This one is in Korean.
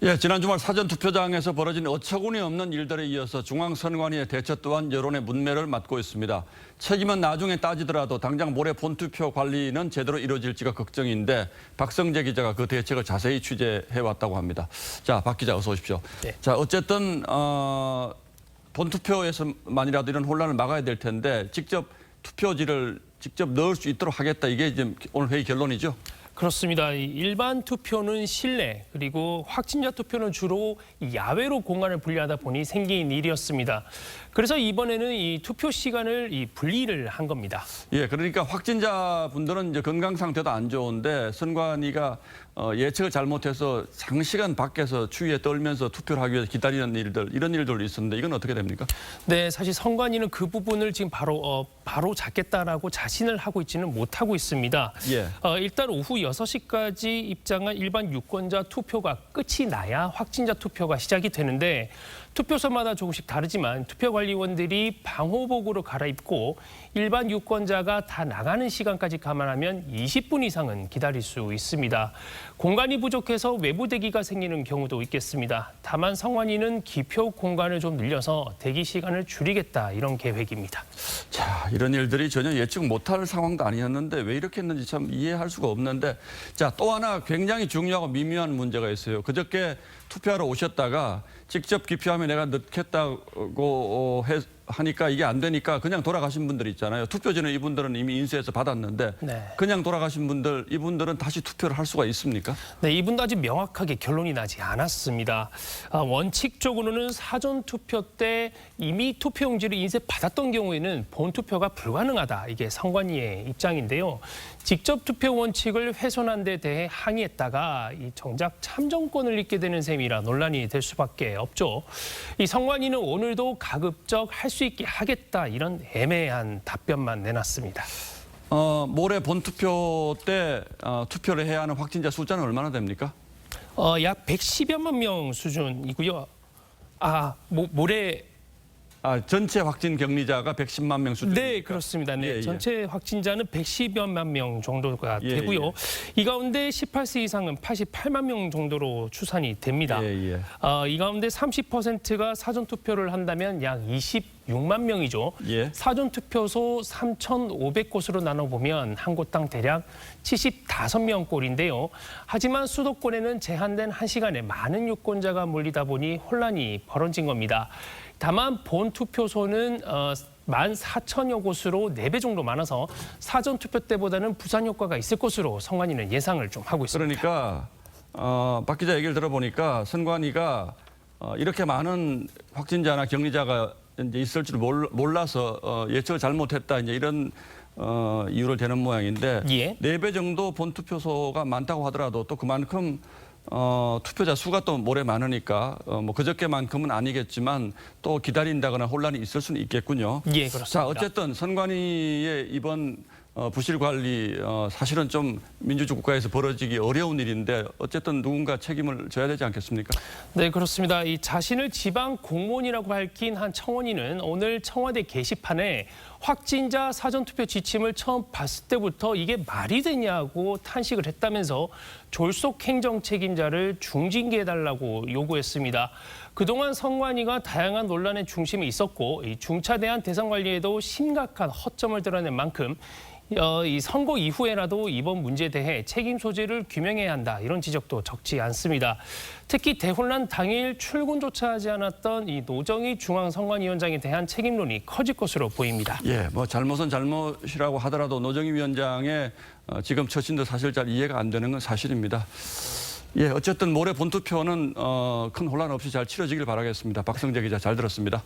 예, 지난 주말 사전투표장에서 벌어진 어처구니 없는 일들에 이어서 중앙선관위의 대처 또한 여론의 문매를 맞고 있습니다. 책임은 나중에 따지더라도 당장 모레 본투표 관리는 제대로 이루어질지가 걱정인데 박성재 기자가 그 대책을 자세히 취재해왔다고 합니다. 자, 박 기자 어서 오십시오. 네. 자, 어쨌든 본투표에서만이라도 이런 혼란을 막아야 될 텐데 직접 투표지를 직접 넣을 수 있도록 하겠다. 이게 지금 오늘 회의 결론이죠? 그렇습니다. 일반 투표는 실내, 그리고 확진자 투표는 주로 야외로 공간을 분리하다 보니 생긴 일이었습니다. 그래서 이번에는 이 투표 시간을 분리를 한 겁니다. 예, 그러니까 확진자 분들은 이제 건강 상태도 안 좋은데 선관위가 예측을 잘못해서 장시간 밖에서 추위에 떨면서 투표를 하기 위해서 기다리는 일들, 이런 일들도 있었는데 이건 어떻게 됩니까? 네, 사실 선관위는 그 부분을 지금 바로 잡겠다라고 자신을 하고 있지는 못하고 있습니다. 예. 일단 오후 6시까지 입장한 일반 유권자 투표가 끝이 나야 확진자 투표가 시작이 되는데 투표소마다 조금씩 다르지만 투표관리원들이 방호복으로 갈아입고 일반 유권자가 다 나가는 시간까지 감안하면 20분 이상은 기다릴 수 있습니다. 공간이 부족해서 외부 대기가 생기는 경우도 있겠습니다. 다만 선관위는 기표 공간을 좀 늘려서 대기 시간을 줄이겠다 이런 계획입니다. 자, 이런 일들이 전혀 예측 못할 상황도 아니었는데 왜 이렇게 했는지 참 이해할 수가 없는데 자, 또 하나 굉장히 중요하고 미묘한 문제가 있어요. 그저께 투표하러 오셨다가 직접 기표하면 내가 넣겠다고 하니까 이게 안 되니까 그냥 돌아가신 분들 있잖아요. 투표지는 이분들은 이미 인쇄해서 받았는데 네. 그냥 돌아가신 분들, 이분들은 다시 투표를 할 수가 있습니까? 네, 이분도 아직 명확하게 결론이 나지 않았습니다. 원칙적으로는 사전투표 때 이미 투표용지를 인쇄받았던 경우에는 본투표가 불가능하다. 이게 선관위의 입장인데요. 직접 투표 원칙을 훼손한 데 대해 항의했다가 정작 참정권을 잃게 되는 셈이라 논란이 될 수밖에 없죠. 이 선관위는 오늘도 가급적 할 수 있게 하겠다 이런 애매한 답변만 내놨습니다. 모레 본투표 때 투표를 해야 하는 확진자 숫자는 얼마나 됩니까? 약 110여만 명 수준이고요. 모레 전체 확진 격리자가 110만 명 수준. 네, 그렇습니다. 네, 예. 전체 확진자는 110여만 명 정도가 예, 되고요. 예. 이 가운데 18세 이상은 88만 명 정도로 추산이 됩니다. 예. 이 가운데 30%가 사전투표를 한다면 약 26만 명이죠. 예. 사전투표소 3,500곳으로 나눠보면 한 곳당 대략 75명 꼴인데요. 하지만 수도권에는 제한된 1시간에 많은 유권자가 몰리다 보니 혼란이 벌어진 겁니다. 다만 본투표소는 14,000여 곳으로 4배 정도 많아서 사전투표 때보다는 부산 효과가 있을 것으로 선관위는 예상을 좀 하고 있습니다. 그러니까 박 기자 얘기를 들어보니까 선관위가 이렇게 많은 확진자나 격리자가 이제 있을 줄 몰라서 예측을 잘못했다 이제 이런 이유를 대는 모양인데 예. 4배 정도 본투표소가 많다고 하더라도 또 그만큼 투표자 수가 또 모레 많으니까 뭐 그저께만큼은 아니겠지만 또 기다린다거나 혼란이 있을 수는 있겠군요. 예, 그렇습니다. 자, 어쨌든 선관위의 이번 부실 관리 사실은 좀 민주주의 국가에서 벌어지기 어려운 일인데 어쨌든 누군가 책임을 져야 되지 않겠습니까? 네, 그렇습니다. 이 자신을 지방 공무원이라고 밝힌 한 청원인은 오늘 청와대 게시판에 확진자 사전투표 지침을 처음 봤을 때부터 이게 말이 되냐고 탄식을 했다면서 졸속 행정 책임자를 중징계해달라고 요구했습니다. 그동안 선관위가 다양한 논란의 중심에 있었고 이 중차대한 대선 관리에도 심각한 허점을 드러낸 만큼 이 선거 이후에라도 이번 문제에 대해 책임 소재를 규명해야 한다 이런 지적도 적지 않습니다. 특히 대혼란 당일 출근조차 하지 않았던 이 노정희 중앙선관위원장에 대한 책임론이 커질 것으로 보입니다. 예, 뭐 잘못은 잘못이라고 하더라도 노정희 위원장의 지금 처신도 사실 잘 이해가 안 되는 건 사실입니다. 예, 어쨌든 모레 본투표는 큰 혼란 없이 잘 치러지길 바라겠습니다. 박성재 기자 잘 들었습니다.